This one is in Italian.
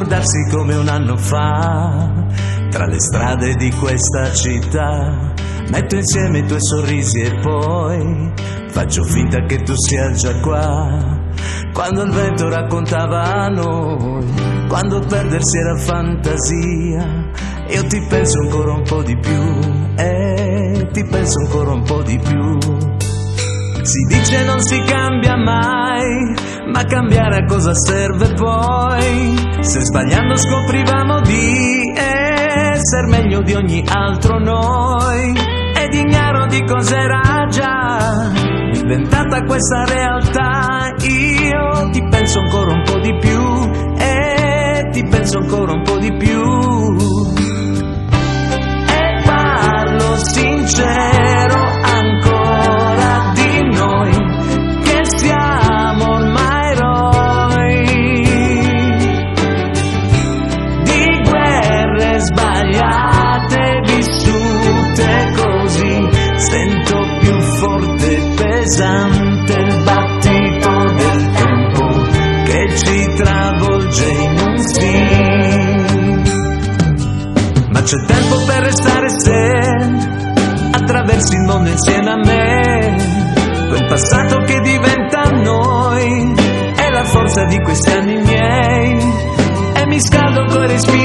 ricordarsi come un anno fa, tra le strade di questa città, metto insieme i tuoi sorrisi e poi faccio finta che tu sia già qua. Quando il vento raccontava a noi, quando perdersi era fantasia, io ti penso ancora un po' di più, ti penso ancora un po' di più. Si dice non si cambia mai, ma cambiare a cosa serve poi? Se sbagliando scoprivamo di essere meglio di ogni altro noi, ed ignaro di cos'era già diventata questa realtà. Io ti penso ancora un po' di più, ti penso ancora un po' di più, e parlo sincero ancora di noi, che siamo ormai eroi di guerre sbagliate vissute così. Sento più forte e pesante il battito del tempo che ci travolge in un sì. Ma c'è tempo per restare se attraversi il mondo insieme a me. Quel passato che diventa noi è la forza di questi anni miei, e mi scaldo coi respiri